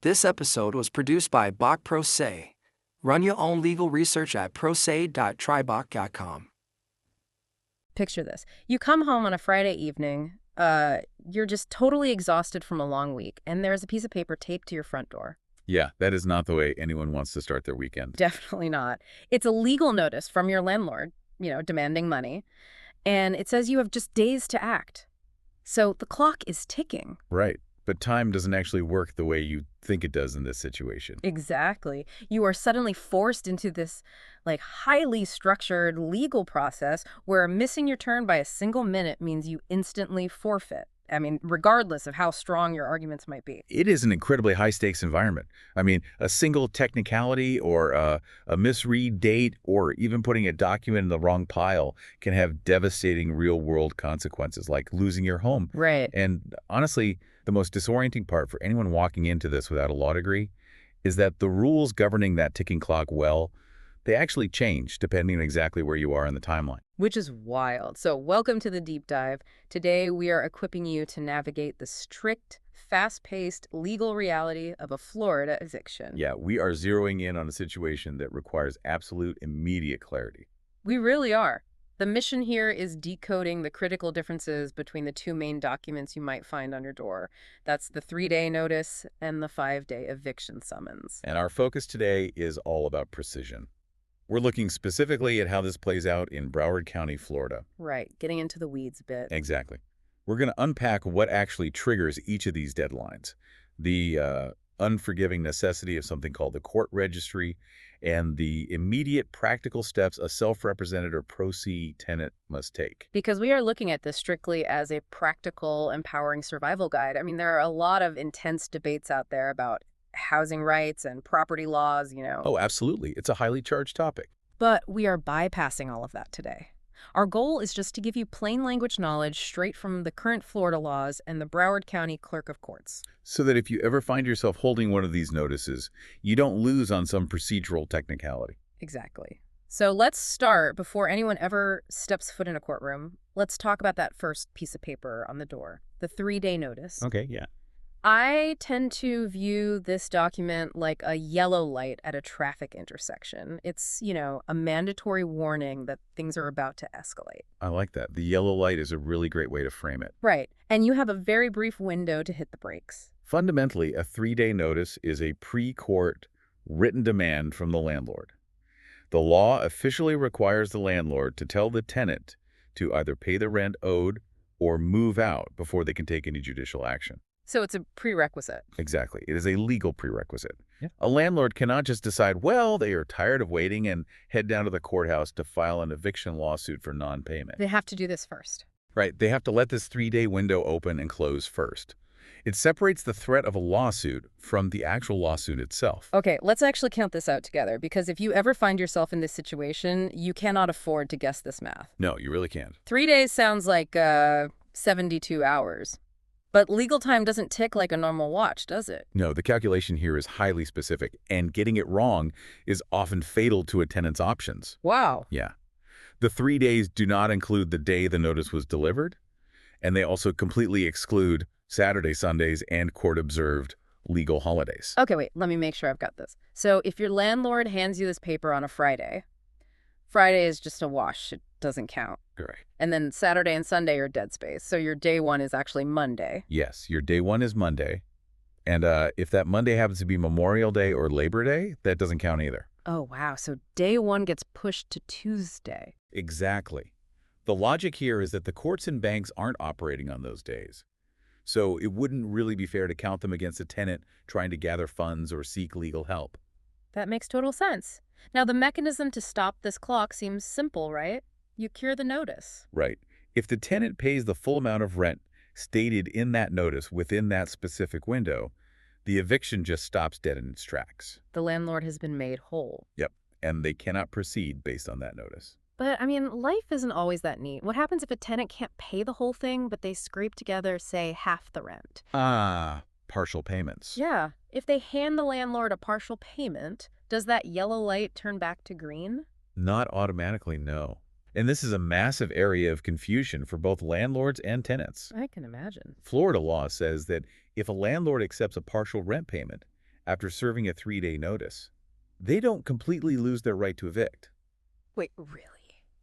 This episode was produced by Bach Pro Se. Run your own legal research at prose.trybach.com. Picture this. You come home on a Friday evening, you're just totally exhausted from a long week, and there's a piece of paper taped to your front door. Yeah, that is not the way anyone wants to start their weekend. Definitely not. It's a legal notice from your landlord, demanding money, and it says you have just days to act. So the clock is ticking. Right. But time doesn't actually work the way you think it does in this situation. Exactly. You are suddenly forced into this, highly structured legal process where missing your turn by a single minute means you instantly forfeit. I mean, regardless of how strong your arguments might be. It is an incredibly high-stakes environment. I mean, a single technicality or a misread date or even putting a document in the wrong pile can have devastating real-world consequences, like losing your home. Right. And honestly, the most disorienting part for anyone walking into this without a law degree is that the rules governing that ticking clock, they actually change depending on exactly where you are in the timeline. Which is wild. So welcome to the deep dive. Today, we are equipping you to navigate the strict, fast-paced legal reality of a Florida eviction. Yeah, we are zeroing in on a situation that requires absolute immediate clarity. We really are. The mission here is decoding the critical differences between the two main documents you might find on your door. That's the 3-day notice and the 5-day eviction summons. And our focus today is all about precision. We're looking specifically at how this plays out in Broward County, Florida. Right, getting into the weeds a bit. Exactly. We're going to unpack what actually triggers each of these deadlines, the unforgiving necessity of something called the court registry, and the immediate practical steps a self-represented or pro se tenant must take. Because we are looking at this strictly as a practical, empowering survival guide. I mean, there are a lot of intense debates out there about housing rights and property laws, Oh, absolutely. It's a highly charged topic. But we are bypassing all of that today. Our goal is just to give you plain language knowledge straight from the current Florida laws and the Broward County Clerk of Courts. So that if you ever find yourself holding one of these notices, you don't lose on some procedural technicality. Exactly. So let's start before anyone ever steps foot in a courtroom. Let's talk about that first piece of paper on the door, the 3-day notice. Okay, yeah. I tend to view this document like a yellow light at a traffic intersection. It's, a mandatory warning that things are about to escalate. I like that. The yellow light is a really great way to frame it. Right. And you have a very brief window to hit the brakes. Fundamentally, a 3-day notice is a pre-court written demand from the landlord. The law officially requires the landlord to tell the tenant to either pay the rent owed or move out before they can take any judicial action. So it's a prerequisite. Exactly. It is a legal prerequisite. Yeah. A landlord cannot just decide, they are tired of waiting and head down to the courthouse to file an eviction lawsuit for non-payment. They have to do this first. Right. They have to let this 3-day window open and close first. It separates the threat of a lawsuit from the actual lawsuit itself. Okay, let's actually count this out together, because if you ever find yourself in this situation, you cannot afford to guess this math. No, you really can't. 3 days sounds like 72 hours. But legal time doesn't tick like a normal watch, does it? No, the calculation here is highly specific, and getting it wrong is often fatal to a tenant's options. Wow. Yeah. The 3 days do not include the day the notice was delivered, and they also completely exclude Saturday, Sundays, and court-observed legal holidays. Okay, wait, let me make sure I've got this. So if your landlord hands you this paper on a Friday is just a wash. It doesn't count. Correct. And then Saturday and Sunday are dead space. So your day one is actually Monday. Yes, your day one is Monday. And if that Monday happens to be Memorial Day or Labor Day, that doesn't count either. Oh, wow. So day one gets pushed to Tuesday. Exactly. The logic here is that the courts and banks aren't operating on those days. So it wouldn't really be fair to count them against a tenant trying to gather funds or seek legal help. That makes total sense. Now, the mechanism to stop this clock seems simple, right? You cure the notice. Right. If the tenant pays the full amount of rent stated in that notice within that specific window, the eviction just stops dead in its tracks. The landlord has been made whole. Yep. And they cannot proceed based on that notice. But, life isn't always that neat. What happens if a tenant can't pay the whole thing, but they scrape together, say, half the rent? Partial payments. Yeah. If they hand the landlord a partial payment, does that yellow light turn back to green? Not automatically, no. And this is a massive area of confusion for both landlords and tenants. I can imagine. Florida law says that if a landlord accepts a partial rent payment after serving a 3-day notice, they don't completely lose their right to evict. Wait, really?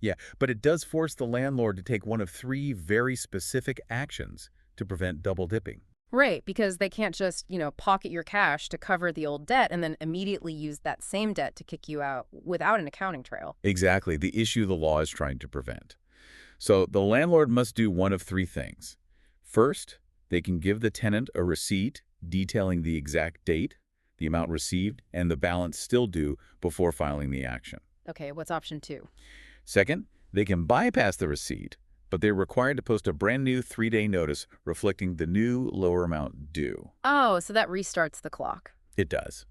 Yeah, but it does force the landlord to take one of 3 very specific actions to prevent double dipping. Right, because they can't just, pocket your cash to cover the old debt and then immediately use that same debt to kick you out without an accounting trail. Exactly, the issue the law is trying to prevent. So the landlord must do one of 3 things. First, they can give the tenant a receipt detailing the exact date, the amount received, and the balance still due before filing the action. Okay, what's option 2? Second, they can bypass the receipt, but they're required to post a brand new 3-day notice reflecting the new lower amount due. Oh, so that restarts the clock. It does.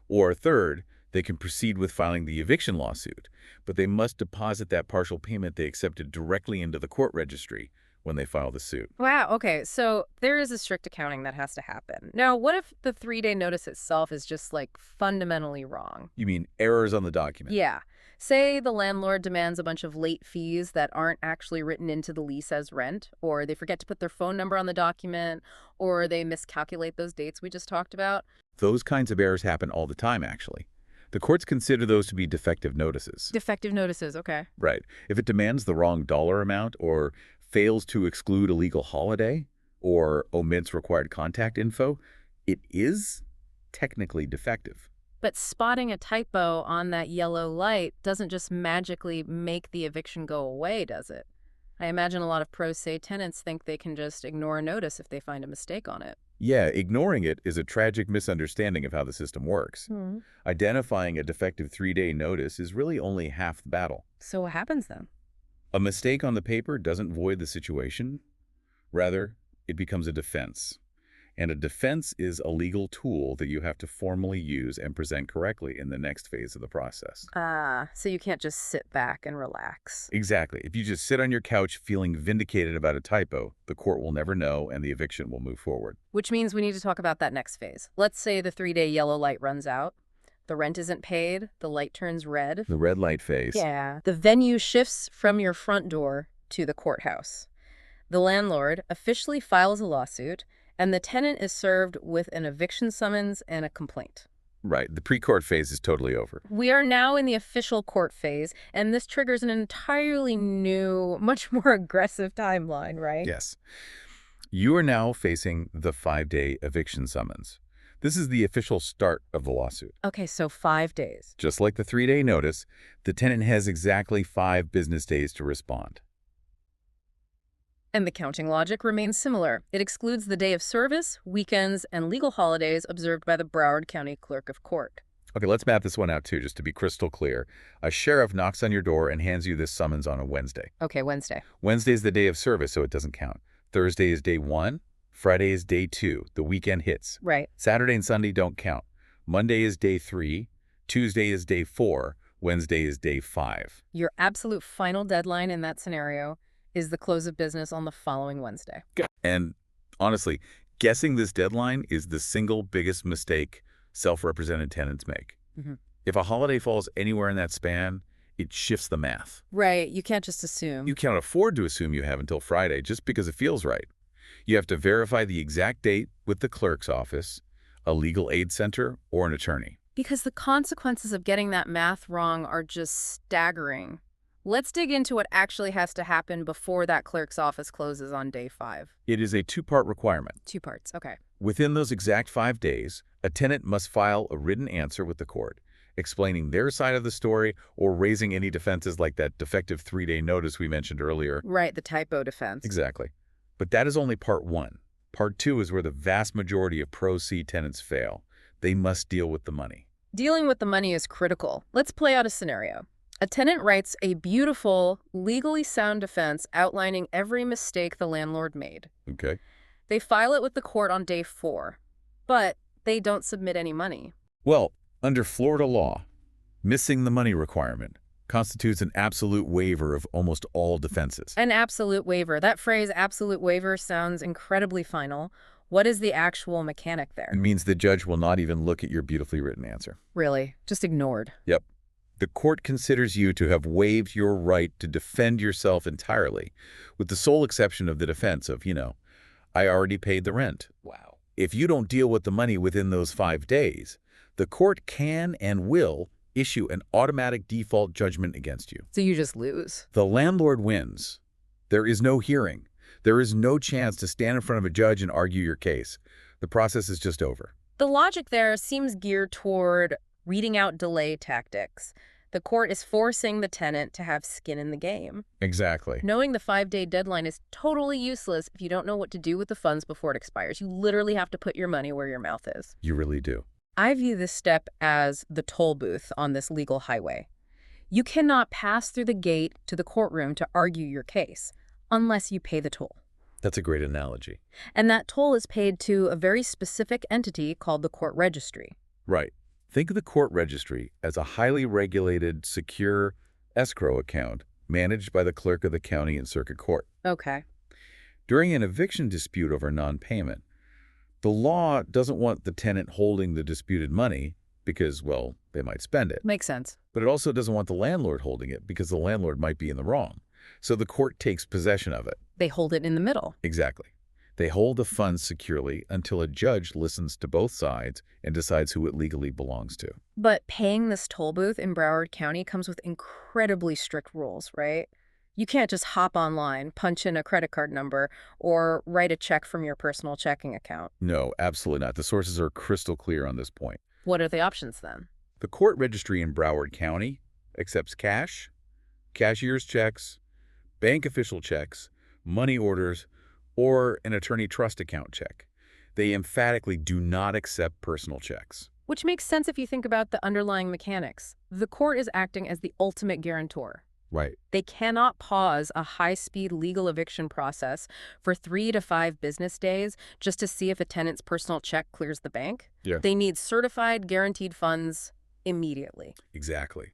Or third, they can proceed with filing the eviction lawsuit, but they must deposit that partial payment they accepted directly into the court registry when they file the suit. Wow, okay, so there is a strict accounting that has to happen. Now, what if the 3-day notice itself is just, fundamentally wrong? You mean errors on the document? Yeah. Say the landlord demands a bunch of late fees that aren't actually written into the lease as rent, or they forget to put their phone number on the document, or they miscalculate those dates we just talked about. Those kinds of errors happen all the time, actually. The courts consider those to be defective notices. Defective notices, okay. Right. If it demands the wrong dollar amount or fails to exclude a legal holiday or omits required contact info, it is technically defective. But spotting a typo on that yellow light doesn't just magically make the eviction go away, does it? I imagine a lot of pro se tenants think they can just ignore a notice if they find a mistake on it. Yeah, ignoring it is a tragic misunderstanding of how the system works. Identifying a defective 3-day notice is really only half the battle. So what happens then? A mistake on the paper doesn't void the situation. Rather, it becomes a defense. And a defense is a legal tool that you have to formally use and present correctly in the next phase of the process. So you can't just sit back and relax. Exactly. If you just sit on your couch feeling vindicated about a typo, the court will never know and the eviction will move forward. Which means we need to talk about that next phase. Let's say the 3-day yellow light runs out. The rent isn't paid. The light turns red. The red light phase. Yeah. The venue shifts from your front door to the courthouse. The landlord officially files a lawsuit, and the tenant is served with an eviction summons and a complaint. Right. The pre-court phase is totally over. We are now in the official court phase, and this triggers an entirely new, much more aggressive timeline, right? Yes. You are now facing the 5-day eviction summons. This is the official start of the lawsuit. Okay, so 5 days. Just like the 3-day notice, the tenant has exactly 5 business days to respond. And the counting logic remains similar. It excludes the day of service, weekends, and legal holidays observed by the Broward County Clerk of Court. Okay, let's map this one out too, just to be crystal clear. A sheriff knocks on your door and hands you this summons on a Wednesday. Okay, Wednesday. Wednesday is the day of service, so it doesn't count. Thursday is day 1. Friday is day 2. The weekend hits. Right. Saturday and Sunday don't count. Monday is day 3. Tuesday is day 4. Wednesday is day 5. Your absolute final deadline in that scenario is the close of business on the following Wednesday. And honestly, guessing this deadline is the single biggest mistake self-represented tenants make. If a holiday falls anywhere in that span, it shifts the math. Right. You can't just assume. You can't afford to assume you have until Friday just because it feels right. You have to verify the exact date with the clerk's office, a legal aid center, or an attorney. Because the consequences of getting that math wrong are just staggering. Let's dig into what actually has to happen before that clerk's office closes on day 5. It is a 2-part requirement. 2 parts, okay. Within those exact 5 days, a tenant must file a written answer with the court, explaining their side of the story or raising any defenses like that defective 3-day notice we mentioned earlier. Right, the typo defense. Exactly. But that is only part 1. Part 2 is where the vast majority of Pro Se tenants fail. They must deal with the money. Dealing with the money is critical. Let's play out a scenario. A tenant writes a beautiful, legally sound defense outlining every mistake the landlord made. Okay. They file it with the court on day 4, but they don't submit any money. Well, under Florida law, missing the money requirement constitutes an absolute waiver of almost all defenses. An absolute waiver. That phrase, absolute waiver, sounds incredibly final. What is the actual mechanic there? It means the judge will not even look at your beautifully written answer. Really? Just ignored? Yep. The court considers you to have waived your right to defend yourself entirely, with the sole exception of the defense of, I already paid the rent. Wow. If you don't deal with the money within those 5 days, the court can and will issue an automatic default judgment against you. So you just lose. The landlord wins. There is no hearing. There is no chance to stand in front of a judge and argue your case. The process is just over. The logic there seems geared toward reading out delay tactics. The court is forcing the tenant to have skin in the game. Exactly. Knowing the 5-day deadline is totally useless if you don't know what to do with the funds before it expires. You literally have to put your money where your mouth is. You really do. I view this step as the toll booth on this legal highway. You cannot pass through the gate to the courtroom to argue your case unless you pay the toll. That's a great analogy. And that toll is paid to a very specific entity called the court registry. Right. Think of the court registry as a highly regulated, secure escrow account managed by the clerk of the county and circuit court. Okay. During an eviction dispute over non-payment, the law doesn't want the tenant holding the disputed money because, well, they might spend it. Makes sense. But it also doesn't want the landlord holding it because the landlord might be in the wrong. So the court takes possession of it. They hold it in the middle. Exactly. They hold the funds securely until a judge listens to both sides and decides who it legally belongs to. But paying this toll booth in Broward County comes with incredibly strict rules, right? You can't just hop online, punch in a credit card number, or write a check from your personal checking account. No, absolutely not. The sources are crystal clear on this point. What are the options then? The court registry in Broward County accepts cash, cashier's checks, bank official checks, money orders, or an attorney trust account check. They emphatically do not accept personal checks. Which makes sense if you think about the underlying mechanics. The court is acting as the ultimate guarantor. Right. They cannot pause a high-speed legal eviction process for 3 to 5 business days just to see if a tenant's personal check clears the bank. Yeah. They need certified, guaranteed funds immediately. Exactly.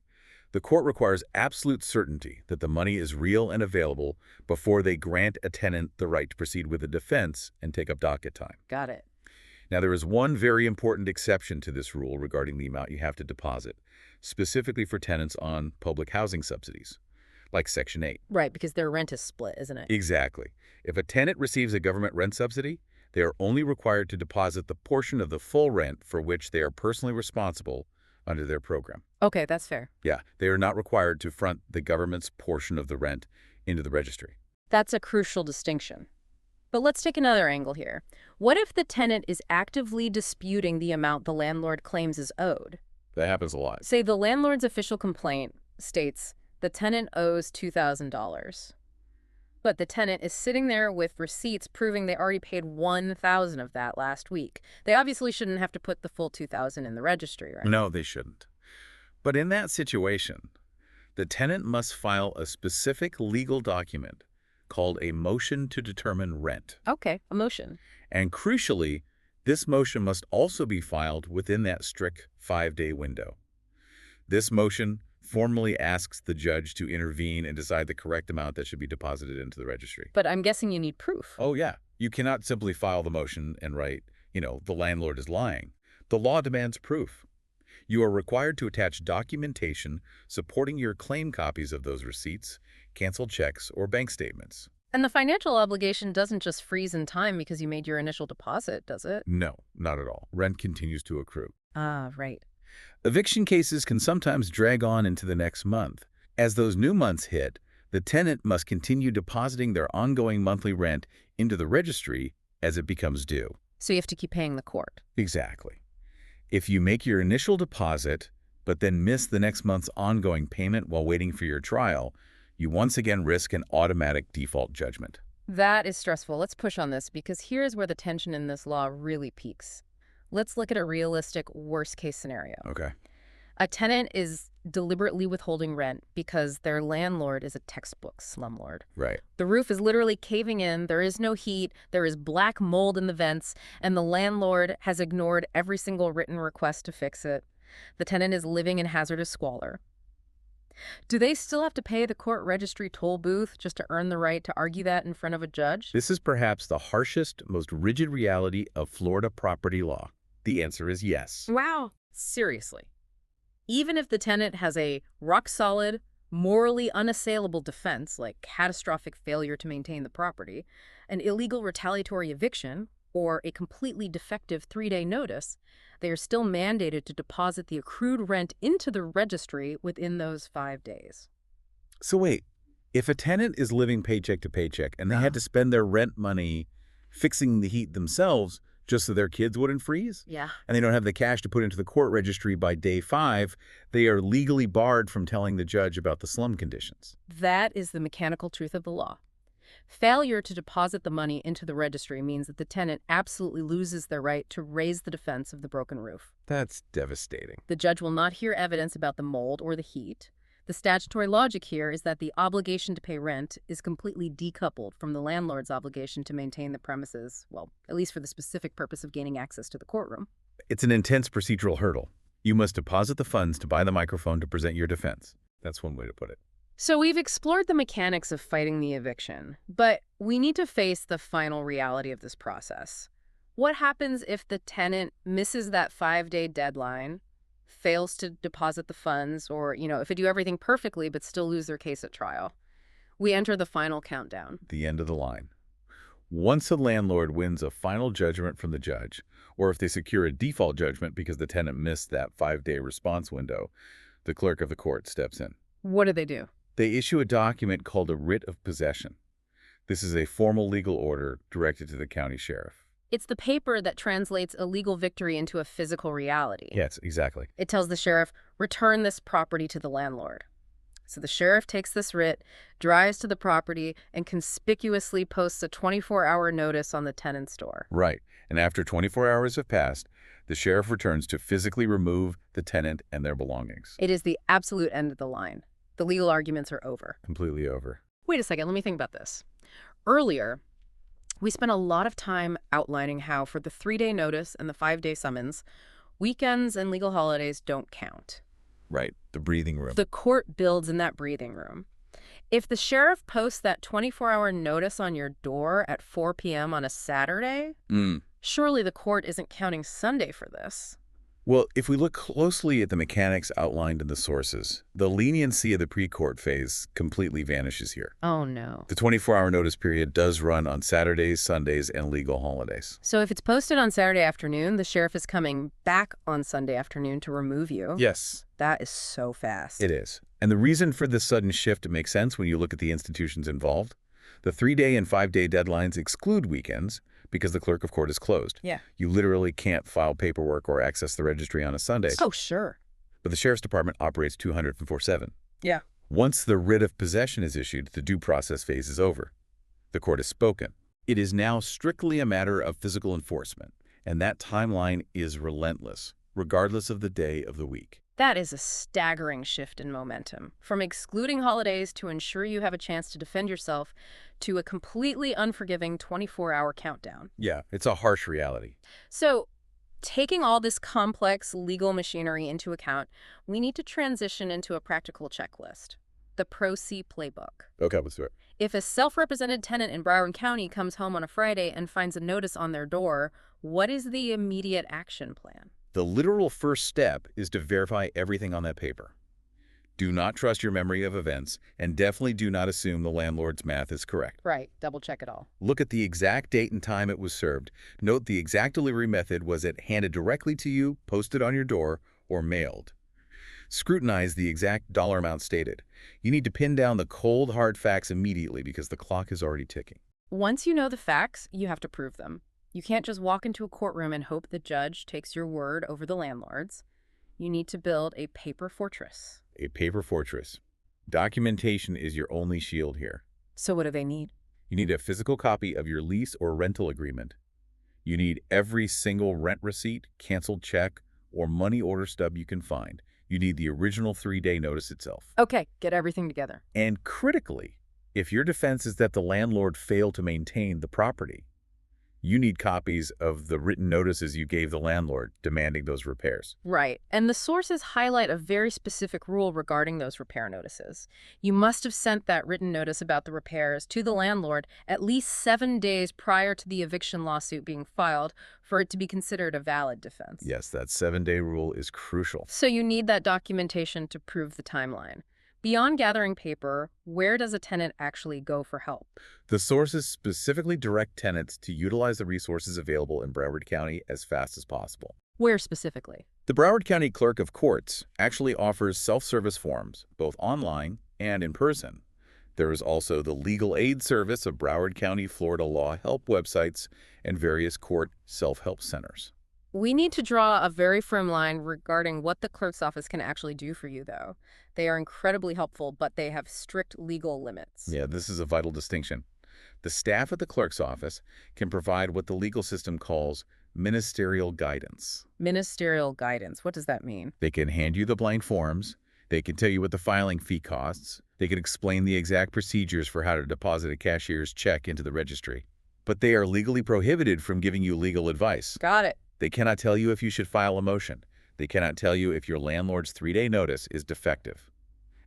The court requires absolute certainty that the money is real and available before they grant a tenant the right to proceed with a defense and take up docket time. Got it. Now, there is one very important exception to this rule regarding the amount you have to deposit, specifically for tenants on public housing subsidies, like Section 8. Right, because their rent is split, isn't it? Exactly. If a tenant receives a government rent subsidy, they are only required to deposit the portion of the full rent for which they are personally responsible under their program. Okay, that's fair. Yeah, they are not required to front the government's portion of the rent into the registry. That's a crucial distinction. But let's take another angle here. What if the tenant is actively disputing the amount the landlord claims is owed? That happens a lot. Say the landlord's official complaint states the tenant owes $2,000. But the tenant is sitting there with receipts proving they already paid $1,000 of that last week. They obviously shouldn't have to put the full $2,000 in the registry, right? No, they shouldn't. But in that situation, the tenant must file a specific legal document called a motion to determine rent. Okay, a motion. And crucially, this motion must also be filed within that strict 5-day window. This motion formally asks the judge to intervene and decide the correct amount that should be deposited into the registry. But I'm guessing you need proof. Oh, yeah. You cannot simply file the motion and write, the landlord is lying. The law demands proof. You are required to attach documentation supporting your claim copies of those receipts, canceled checks, or bank statements. And the financial obligation doesn't just freeze in time because you made your initial deposit, does it? No, not at all. Rent continues to accrue. Ah, right. Eviction cases can sometimes drag on into the next month. As those new months hit, the tenant must continue depositing their ongoing monthly rent into the registry as it becomes due. So you have to keep paying the court. Exactly. If you make your initial deposit, but then miss the next month's ongoing payment while waiting for your trial, you once again risk an automatic default judgment. That is stressful. Let's push on this because here's where the tension in this law really peaks. Let's look at a realistic worst-case scenario. Okay. A tenant is deliberately withholding rent because their landlord is a textbook slumlord. Right. The roof is literally caving in, there is no heat, there is black mold in the vents, and the landlord has ignored every single written request to fix it. The tenant is living in hazardous squalor. Do they still have to pay the court registry toll booth just to earn the right to argue that in front of a judge? This is perhaps the harshest, most rigid reality of Florida property law. The answer is yes. Wow. Seriously. Even if the tenant has a rock-solid, morally unassailable defense, like catastrophic failure to maintain the property, an illegal retaliatory eviction, or a completely defective 3-day notice, they are still mandated to deposit the accrued rent into the registry within those 5 days. So wait, if a tenant is living paycheck to paycheck and they had to spend their rent money fixing the heat themselves just so their kids wouldn't freeze, Yeah. and they don't have the cash to put into the court registry by day 5, they are legally barred from telling the judge about the slum conditions. That is the mechanical truth of the law. Failure to deposit the money into the registry means that the tenant absolutely loses their right to raise the defense of the broken roof. That's devastating. The judge will not hear evidence about the mold or the heat. The statutory logic here is that the obligation to pay rent is completely decoupled from the landlord's obligation to maintain the premises, well, at least for the specific purpose of gaining access to the courtroom. It's an intense procedural hurdle. You must deposit the funds to buy the microphone to present your defense. That's one way to put it. So we've explored the mechanics of fighting the eviction, but we need to face the final reality of this process. What happens if the tenant misses that 5-day deadline, fails to deposit the funds, or, if they do everything perfectly but still lose their case at trial? We enter the final countdown. The end of the line. Once a landlord wins a final judgment from the judge, or if they secure a default judgment because the tenant missed that 5-day response window, the clerk of the court steps in. What do they do? They issue a document called a writ of possession. This is a formal legal order directed to the county sheriff. It's the paper that translates a legal victory into a physical reality. Yes, exactly. It tells the sheriff, return this property to the landlord. So the sheriff takes this writ, drives to the property, and conspicuously posts a 24-hour notice on the tenant's door. Right. And after 24 hours have passed, the sheriff returns to physically remove the tenant and their belongings. It is the absolute end of the line. The legal arguments are over. Completely over. Wait a second, let me think about this. Earlier, we spent a lot of time outlining how for the 3-day notice and the 5-day summons, weekends and legal holidays don't count. Right. The breathing room. The court builds in that breathing room. If the sheriff posts that 24-hour notice on your door at 4 p.m. on a Saturday, surely the court isn't counting Sunday for this. Well, if we look closely at the mechanics outlined in the sources, the leniency of the pre-court phase completely vanishes here. Oh, no. The 24-hour notice period does run on Saturdays, Sundays, and legal holidays. So if it's posted on Saturday afternoon, the sheriff is coming back on Sunday afternoon to remove you. Yes. That is so fast. It is. And the reason for this sudden shift makes sense when you look at the institutions involved. The 3-day and 5-day deadlines exclude weekends because the clerk of court is closed. Yeah. You literally can't file paperwork or access the registry on a Sunday. Oh, sure. But the sheriff's department operates 204/7. Yeah. Once the writ of possession is issued, the due process phase is over. The court has spoken. It is now strictly a matter of physical enforcement, and that timeline is relentless, regardless of the day of the week. That is a staggering shift in momentum. From excluding holidays to ensure you have a chance to defend yourself to a completely unforgiving 24-hour countdown. Yeah, it's a harsh reality. So, taking all this complex legal machinery into account, we need to transition into a practical checklist. The Pro Se playbook. Okay, let's do it. If a self-represented tenant in Broward County comes home on a Friday and finds a notice on their door, what is the immediate action plan? The literal first step is to verify everything on that paper. Do not trust your memory of events, and definitely do not assume the landlord's math is correct. Right, double check it all. Look at the exact date and time it was served. Note the exact delivery method. Was it handed directly to you, posted on your door, or mailed? Scrutinize the exact dollar amount stated. You need to pin down the cold, hard facts immediately because the clock is already ticking. Once you know the facts, you have to prove them. You can't just walk into a courtroom and hope the judge takes your word over the landlord's. You need to build a paper fortress. A paper fortress. Documentation is your only shield here. So what do they need? You need a physical copy of your lease or rental agreement. You need every single rent receipt, canceled check, or money order stub you can find. You need the original 3-day notice itself. Okay, get everything together. And critically, if your defense is that the landlord failed to maintain the property, you need copies of the written notices you gave the landlord demanding those repairs. Right. And the sources highlight a very specific rule regarding those repair notices. You must have sent that written notice about the repairs to the landlord at least 7 days prior to the eviction lawsuit being filed for it to be considered a valid defense. Yes, that 7-day rule is crucial. So you need that documentation to prove the timeline. Beyond gathering paper, where does a tenant actually go for help? The sources specifically direct tenants to utilize the resources available in Broward County as fast as possible. Where specifically? The Broward County Clerk of Courts actually offers self-service forms, both online and in person. There is also the legal aid service of Broward County, Florida law help websites and various court self-help centers. We need to draw a very firm line regarding what the clerk's office can actually do for you, though. They are incredibly helpful, but they have strict legal limits. Yeah, this is a vital distinction. The staff at the clerk's office can provide what the legal system calls ministerial guidance. Ministerial guidance, what does that mean? They can hand you the blank forms. They can tell you what the filing fee costs. They can explain the exact procedures for how to deposit a cashier's check into the registry. But they are legally prohibited from giving you legal advice. Got it. They cannot tell you if you should file a motion. They cannot tell you if your landlord's 3-day notice is defective.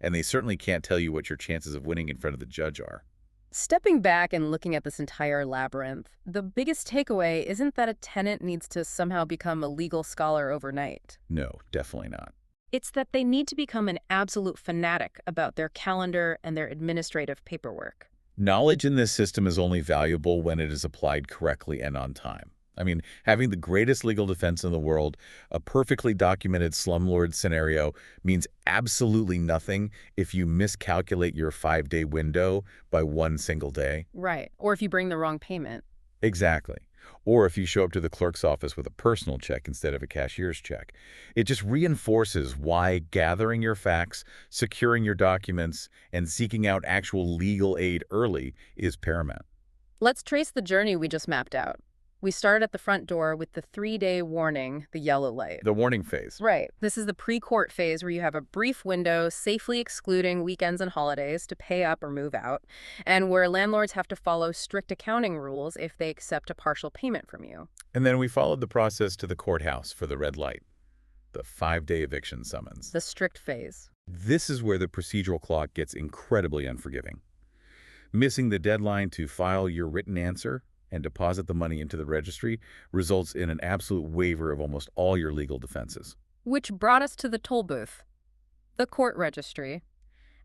And they certainly can't tell you what your chances of winning in front of the judge are. Stepping back and looking at this entire labyrinth, the biggest takeaway isn't that a tenant needs to somehow become a legal scholar overnight. No, definitely not. It's that they need to become an absolute fanatic about their calendar and their administrative paperwork. Knowledge in this system is only valuable when it is applied correctly and on time. I mean, having the greatest legal defense in the world, a perfectly documented slumlord scenario, means absolutely nothing if you miscalculate your 5-day window by one single day. Right. Or if you bring the wrong payment. Exactly. Or if you show up to the clerk's office with a personal check instead of a cashier's check. It just reinforces why gathering your facts, securing your documents, and seeking out actual legal aid early is paramount. Let's trace the journey we just mapped out. We started at the front door with the 3-day warning, the yellow light. The warning phase. Right. This is the pre-court phase where you have a brief window safely excluding weekends and holidays to pay up or move out, and where landlords have to follow strict accounting rules if they accept a partial payment from you. And then we followed the process to the courthouse for the red light, the 5-day eviction summons. The strict phase. This is where the procedural clock gets incredibly unforgiving. Missing the deadline to file your written answer and deposit the money into the registry results in an absolute waiver of almost all your legal defenses. Which brought us to the toll booth, the court registry,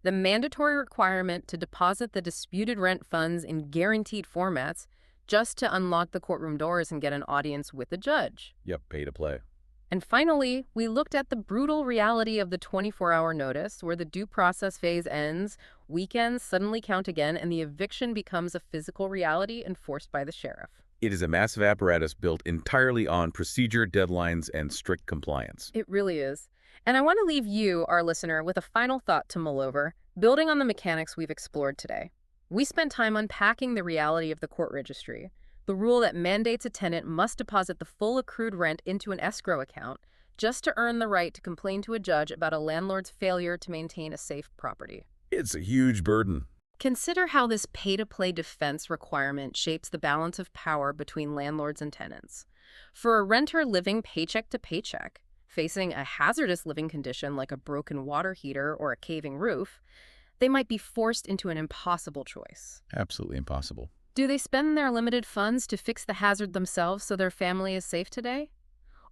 the mandatory requirement to deposit the disputed rent funds in guaranteed formats just to unlock the courtroom doors and get an audience with the judge. Yep, pay to play. And finally, we looked at the brutal reality of the 24-hour notice, where the due process phase ends, weekends suddenly count again, and the eviction becomes a physical reality enforced by the sheriff. It is a massive apparatus built entirely on procedure, deadlines, and strict compliance. It really is. And I want to leave you, our listener, with a final thought to mull over, building on the mechanics we've explored today. We spent time unpacking the reality of the court registry, the rule that mandates a tenant must deposit the full accrued rent into an escrow account just to earn the right to complain to a judge about a landlord's failure to maintain a safe property. It's a huge burden. Consider how this pay-to-play defense requirement shapes the balance of power between landlords and tenants. For a renter living paycheck to paycheck, facing a hazardous living condition like a broken water heater or a caving roof, they might be forced into an impossible choice. Absolutely impossible. Do they spend their limited funds to fix the hazard themselves so their family is safe today?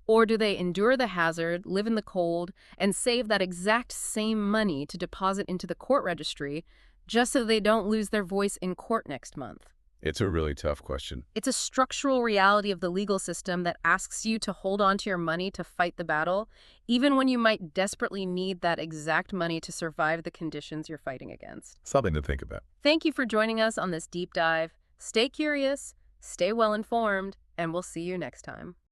Or do they endure the hazard, live in the cold, and save that exact same money to deposit into the court registry just so they don't lose their voice in court next month? It's a really tough question. It's a structural reality of the legal system that asks you to hold on to your money to fight the battle, even when you might desperately need that exact money to survive the conditions you're fighting against. Something to think about. Thank you for joining us on this deep dive. Stay curious, stay well informed, and we'll see you next time.